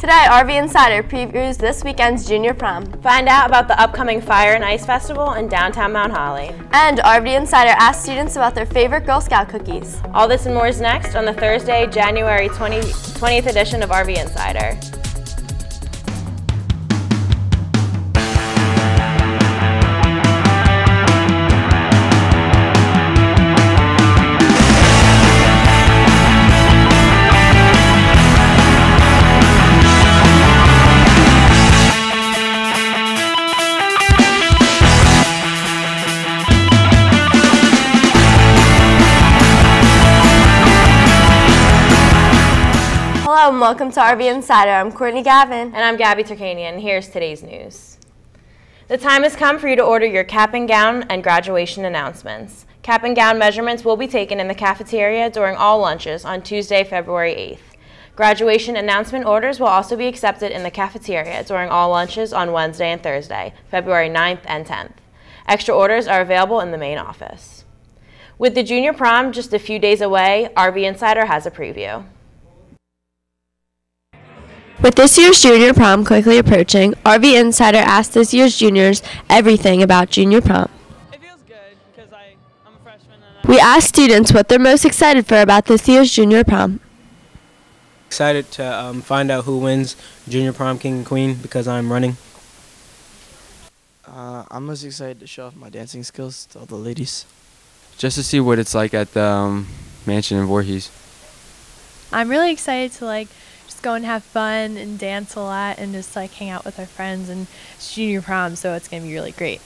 Today, RV Insider previews this weekend's junior prom. Find out about the upcoming Fire and Ice Festival in downtown Mount Holly. And RV Insider asks students about their favorite Girl Scout cookies. All this and more is next on the Thursday, January 20th edition of RV Insider. Hello and welcome to RV Insider. I'm Courtney Gavin. And I'm Gabby Turkanian. Here's today's news. The time has come for you to order your cap and gown and graduation announcements. Cap and gown measurements will be taken in the cafeteria during all lunches on Tuesday, February 8th. Graduation announcement orders will also be accepted in the cafeteria during all lunches on Wednesday and Thursday, February 9th and 10th. Extra orders are available in the main office. With the junior prom just a few days away, RV Insider has a preview. With this year's junior prom quickly approaching, RV Insider asked this year's juniors everything about junior prom. It feels good because I'm a freshman. We asked students what they're most excited for about this year's junior prom. Excited to find out who wins junior prom king and queen because I'm running. I'm most excited to show off my dancing skills to all the ladies. Just to see what it's like at the mansion in Voorhees. I'm really excited to just go and have fun and dance a lot and just hang out with our friends, and it's junior prom, so it's going to be really great.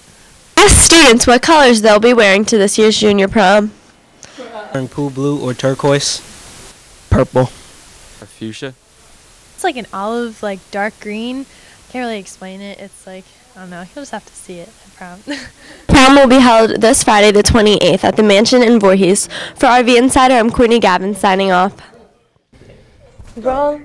Ask students what colors they'll be wearing to this year's junior prom. Wearing pool blue or turquoise. Purple. Or fuchsia. It's like an olive, dark green. Can't really explain it. It's I don't know. You'll just have to see it at prom. Prom will be held this Friday the 28th at the mansion in Voorhees. For RV Insider, I'm Courtney Gavin signing off. Roll.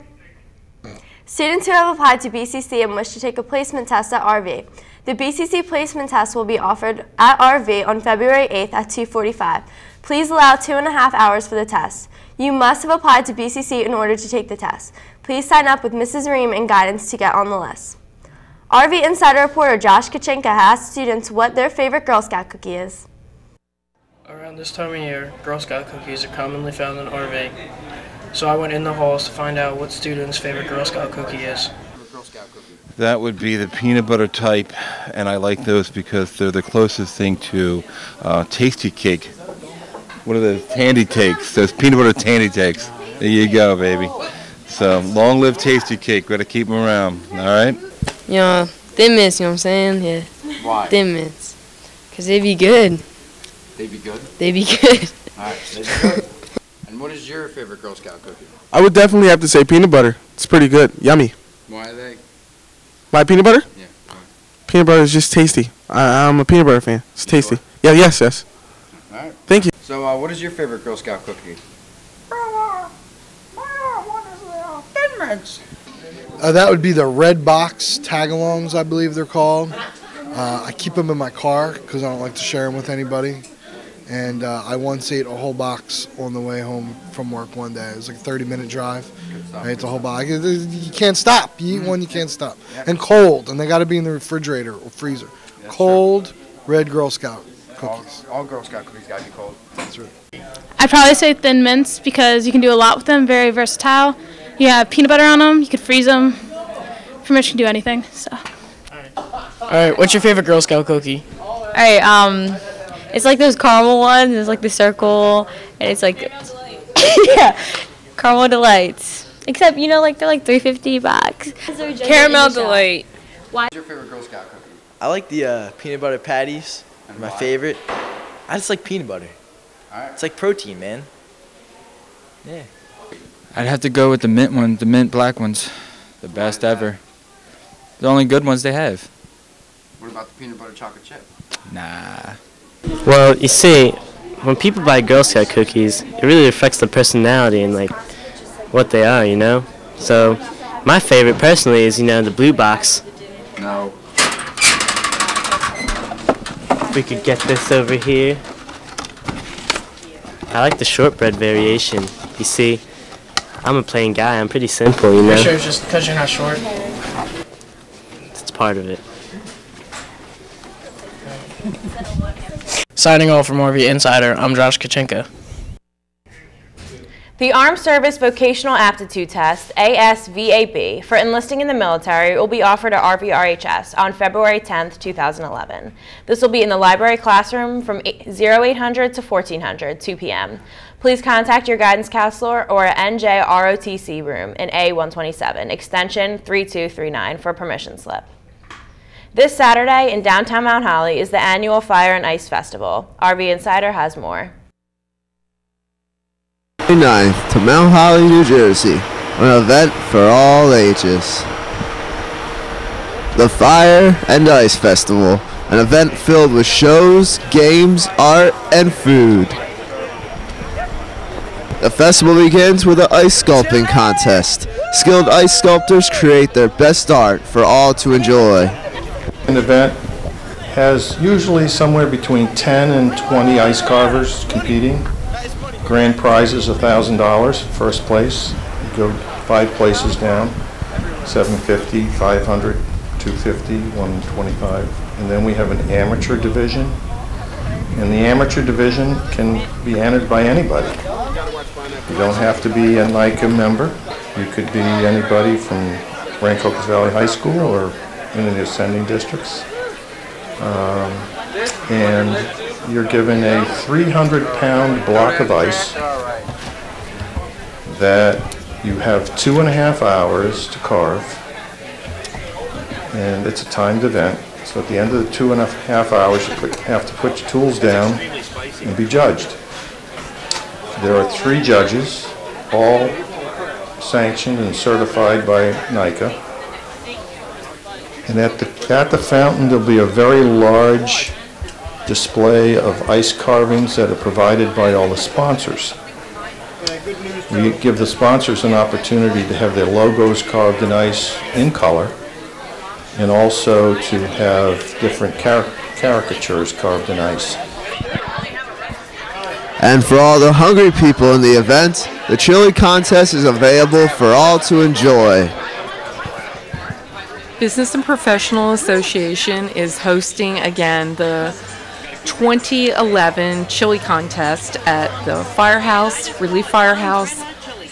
Students who have applied to BCC and wish to take a placement test at RV. The BCC placement test will be offered at RV on February 8th at 2:45. Please allow 2.5 hours for the test. You must have applied to BCC in order to take the test. Please sign up with Mrs. Ream and guidance to get on the list. RV Insider reporter Josh Kachenka asked students what their favorite Girl Scout cookie is. Around this time of year, Girl Scout cookies are commonly found in RV. So I went in the halls to find out what students' favorite Girl Scout cookie is. That would be the peanut butter type, and I like those because they're the closest thing to Tasty Cake. What are those Tandy Takes? Those peanut butter Tandy Takes. There you go, baby. So long live Tasty Cake. Got to keep them around. All right. You know, Thin Mints. You know what I'm saying? Yeah. Why? Thin Mints. Cause they be good. They be good? They be good. All right. They be good. And what is your favorite Girl Scout cookie? I would definitely have to say peanut butter. It's pretty good. Yummy. Why are they? My peanut butter? Yeah. Why? Peanut butter is just tasty. I'm a peanut butter fan. It's tasty. Sure? Yeah, yes. All right. Thank you. So what is your favorite Girl Scout cookie? Thin Mints. That would be the red box tag-alongs, I believe they're called. I keep them in my car because I don't like to share them with anybody. And I once ate a whole box on the way home from work one day. It was like a 30-minute drive. I ate the whole box. You can't stop. You eat one, you can't stop. And cold, and they got to be in the refrigerator or freezer. That's cold, true. red Girl Scout cookies. All Girl Scout cookies got to be cold. That's right. I'd probably say Thin Mints because you can do a lot with them. Very versatile. You have peanut butter on them. You could freeze them. Pretty much can do anything. So. All right. What's your favorite Girl Scout cookie? All right. It's like those caramel ones. It's like the circle, and it's yeah, caramel delights. Except they're like $3.50. Caramel delight. What's your favorite Girl Scout cookie? I like the peanut butter patties. My favorite. I just like peanut butter. All right. It's like protein, man. Yeah. I'd have to go with the mint one, the mint black ones. The best ever. The only good ones they have. What about the peanut butter chocolate chip? Nah. Well, you see, when people buy Girl Scout cookies, it really reflects their personality and what they are, you know? So, my favorite personally is, the blue box. No. If we could get this over here. I like the shortbread variation. You see, I'm a plain guy. I'm pretty simple, you know. Are you sure it's just because you're not short? It's part of it. Signing off from RV Insider, I'm Josh Kachenka. The Armed Service Vocational Aptitude Test, ASVAB, for enlisting in the military will be offered at RVRHS on February 10th, 2011. This will be in the library classroom from 0800 to 1400, 2 p.m. Please contact your guidance counselor or at NJROTC room in A127, extension 3239 for a permission slip. This Saturday in downtown Mount Holly is the annual Fire and Ice Festival. RV Insider has more. 9th to Mount Holly, New Jersey, an event for all ages. The Fire and Ice Festival, an event filled with shows, games, art, and food. The festival begins with an ice sculpting contest. Skilled ice sculptors create their best art for all to enjoy. An event has usually somewhere between 10 and 20 ice carvers competing. Grand prize is $1,000, first place. You go 5 places down, $750, $500, $250, $125. And then we have an amateur division. And the amateur division can be entered by anybody. You don't have to be a NICA member. You could be anybody from Rancocas Valley High School or in the ascending districts. And you're given a 300-pound block of ice that you have 2.5 hours to carve, and it's a timed event. So at the end of the 2.5 hours, you have to put your tools down and be judged. There are 3 judges, all sanctioned and certified by NICA. And at the fountain, there'll be a very large display of ice carvings that are provided by all the sponsors. We give the sponsors an opportunity to have their logos carved in ice in color, and also to have different caricatures carved in ice. And for all the hungry people in the event, the chili contest is available for all to enjoy. Business and Professional Association is hosting again the 2011 chili contest at the Firehouse, Relief Firehouse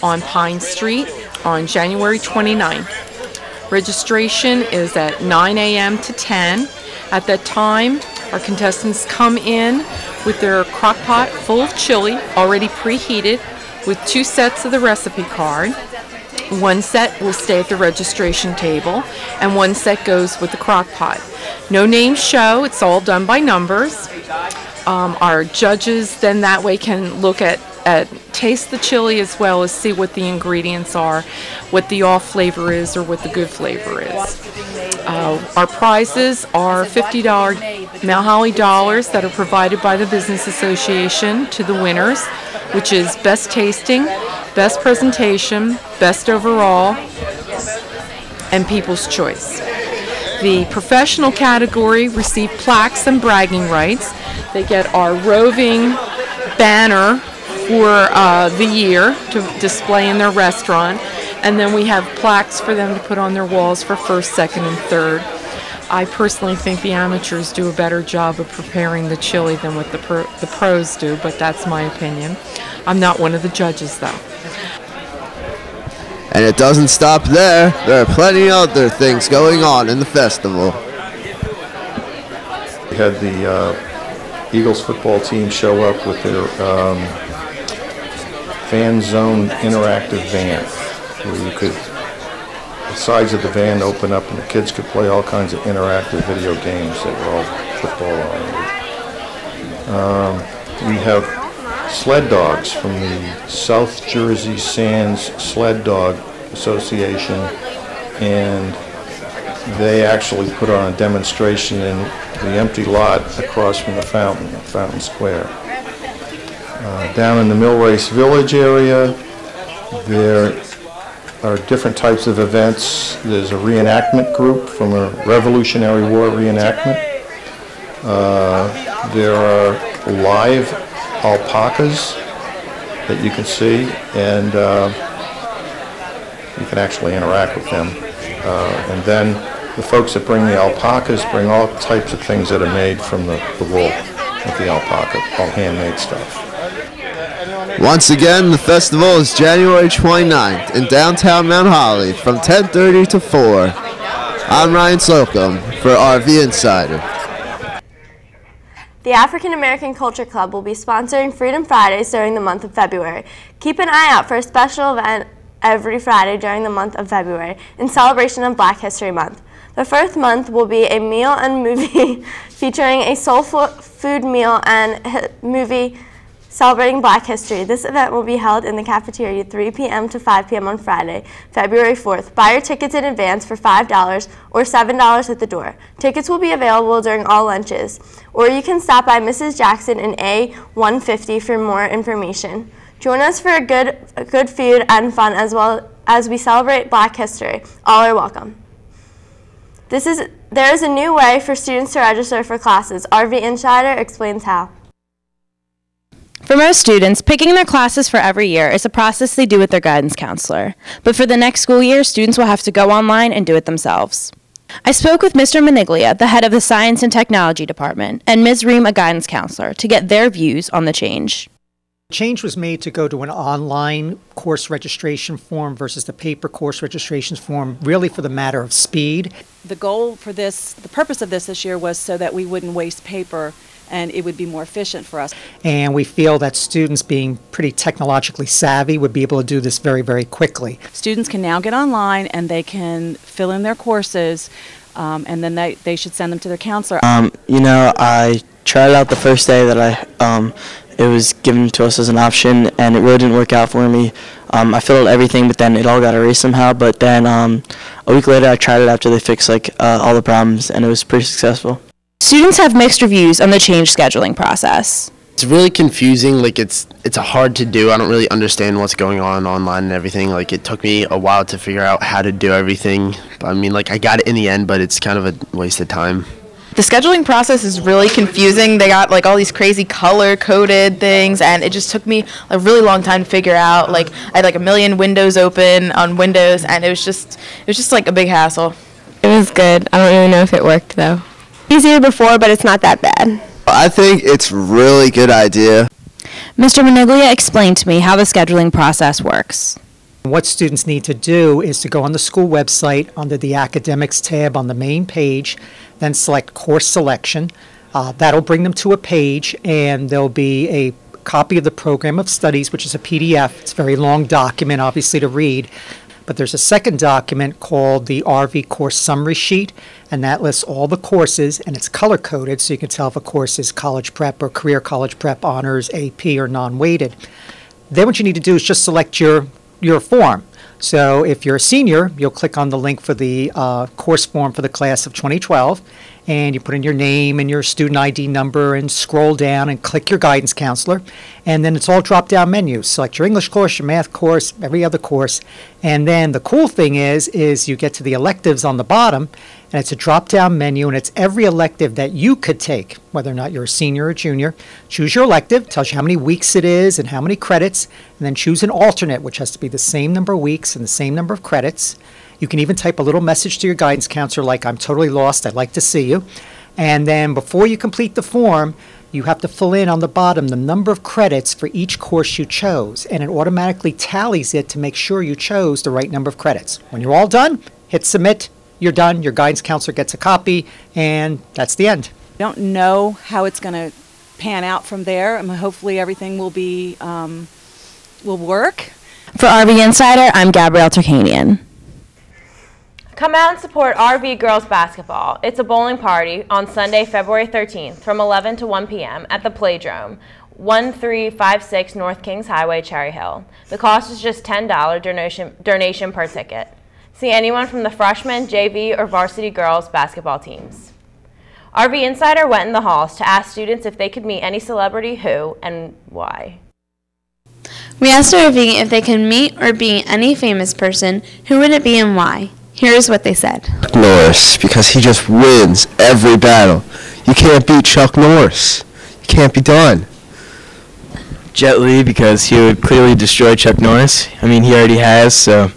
on Pine Street on January 29th. Registration is at 9 a.m. to 10. At that time, our contestants come in with their crock pot full of chili, already preheated, with 2 sets of the recipe card. 1 set will stay at the registration table, and 1 set goes with the crock pot. No names show, it's all done by numbers. Our judges then that way can look at taste the chili as well as see what the ingredients are, what the off flavor is or what the good flavor is. Our prizes are $50 Mount Holly dollars that are provided by the Business Association to the winners, which is best tasting, best presentation, best overall, and People's Choice. The professional category receive plaques and bragging rights. They get our roving banner for the year to display in their restaurant, and then we have plaques for them to put on their walls for first, second, and third. I personally think the amateurs do a better job of preparing the chili than what the pros do, but that's my opinion. I'm not one of the judges, though. And it doesn't stop there. There are plenty of other things going on in the festival. We had the Eagles football team show up with their Fan Zone interactive van, where you could, the sides of the van open up and the kids could play all kinds of interactive video games that were all football oriented. We have sled dogs from the South Jersey Sands Sled Dog Association, and they actually put on a demonstration in the empty lot across from the fountain, Fountain Square. Down in the Millrace Village area, there are different types of events. There's a reenactment group from a Revolutionary War reenactment. There are live alpacas that you can see, and You can actually interact with them. And then the folks that bring the alpacas bring all types of things that are made from the wool of the alpaca, all handmade stuff. Once again, the festival is January 29th in downtown Mount Holly from 10:30 to 4. I'm Ryan Slocum for RV Insider. The African American Culture Club will be sponsoring Freedom Fridays during the month of February. Keep an eye out for a special event every Friday during the month of February in celebration of Black History Month. The first month will be a meal and movie featuring a soul food meal and movie celebrating Black history. This event will be held in the cafeteria 3 p.m. to 5 p.m. on Friday, February 4th. Buy your tickets in advance for $5 or $7 at the door. Tickets will be available during all lunches, or you can stop by Mrs. Jackson in A150 for more information. Join us for good food and fun as well as we celebrate Black history. All are welcome. There is a new way for students to register for classes. RV Insider explains how. For most students, picking their classes for every year is a process they do with their guidance counselor. But for the next school year, students will have to go online and do it themselves. I spoke with Mr. Maniglia, the head of the Science and Technology Department, and Ms. Ream, a guidance counselor, to get their views on the change. Change was made to go to an online course registration form versus the paper course registration form, really for the matter of speed. The goal for this, the purpose of this year was so that we wouldn't waste paper and it would be more efficient for us. And we feel that students being pretty technologically savvy would be able to do this very, very quickly. Students can now get online and they can fill in their courses and then they should send them to their counselor. You know, I tried it out the first day that it was given to us as an option, and it really didn't work out for me. I filled out everything, but then it all got erased somehow. But then a week later, I tried it after they fixed all the problems, and it was pretty successful. Students have mixed reviews on the change scheduling process. It's really confusing. It's hard to do. I don't really understand what's going on online and everything. It took me a while to figure out how to do everything. I mean, I got it in the end, but it's kind of a waste of time. The scheduling process is really confusing. They got all these crazy color-coded things, and it just took me a really long time to figure out. I had a million windows open on Windows, and it was just a big hassle. It was good. I don't really know if it worked though. Easier before, but it's not that bad. I think it's a really good idea. Mr. Maniglia explained to me how the scheduling process works. What students need to do is to go on the school website under the Academics tab on the main page, then select Course Selection. That'll bring them to a page, and there'll be a copy of the Program of Studies, which is a PDF. It's a very long document, obviously, to read. But there's a second document called the RV Course Summary Sheet, and that lists all the courses, and it's color-coded, so you can tell if a course is college prep or career college prep, honors, AP, or non-weighted. Then what you need to do is just select your form. So if you're a senior, you'll click on the link for the course form for the class of 2012, and you put in your name and your student ID number and scroll down and click your guidance counselor, and then it's all drop-down menus. Select your English course, your math course, every other course, and then the cool thing is you get to the electives on the bottom, and it's a drop-down menu, and it's every elective that you could take, whether or not you're a senior or junior. Choose your elective, tells you how many weeks it is and how many credits, and then choose an alternate, which has to be the same number of weeks and the same number of credits. You can even type a little message to your guidance counselor like, "I'm totally lost, I'd like to see you." And then before you complete the form, you have to fill in on the bottom the number of credits for each course you chose, and it automatically tallies it to make sure you chose the right number of credits. When you're all done, hit submit. You're done, your guidance counselor gets a copy, and that's the end. I don't know how it's going to pan out from there. I mean, hopefully everything will work. For RV Insider, I'm Gabrielle Turkanian. Come out and support RV Girls Basketball. It's a bowling party on Sunday, February 13th from 11 to 1 p.m. at the Playdrome, 1356 North Kings Highway, Cherry Hill. The cost is just $10 donation per ticket. See anyone from the freshman, JV, or varsity girls basketball teams. RV Insider went in the halls to ask students if they could meet any celebrity, who, and why. We asked RV if they could meet or be any famous person, who would it be and why? Here's what they said. Chuck Norris, because he just wins every battle. You can't beat Chuck Norris. You can't be done. Jet Li, because he would clearly destroy Chuck Norris. I mean, he already has, so.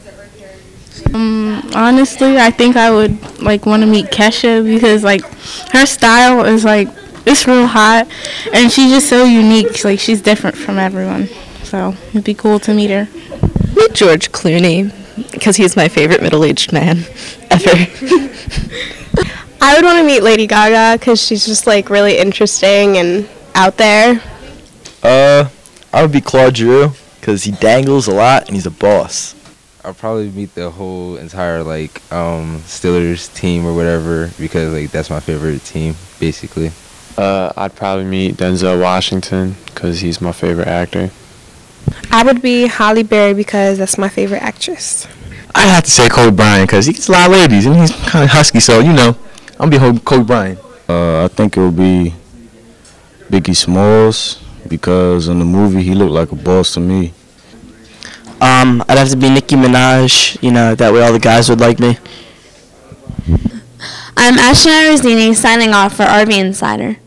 Honestly, I think I would like want to meet Kesha because like her style is like it's real hot, and she's just so unique. Like she's different from everyone, so it'd be cool to meet her. Meet George Clooney because he's my favorite middle-aged man ever. I would want to meet Lady Gaga because she's just like really interesting and out there. I would be Claude Giroux because he dangles a lot and he's a boss. I'll probably meet the whole entire like Steelers team or whatever because like that's my favorite team basically. I'd probably meet Denzel Washington because he's my favorite actor. I would be Halle Berry because that's my favorite actress. I have to say Kobe Bryant because he gets a lot of ladies and he's kind of husky, so you know, I'm gonna be Kobe Bryant. I think it would be Biggie Smalls because in the movie he looked like a boss to me. I'd have to be Nicki Minaj, you know, that way all the guys would like me. I'm Ashton Rosini signing off for RV Insider.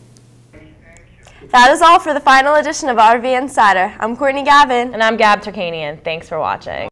That is all for the final edition of RV Insider. I'm Courtney Gavin. And I'm Gab Turkanian. Thanks for watching.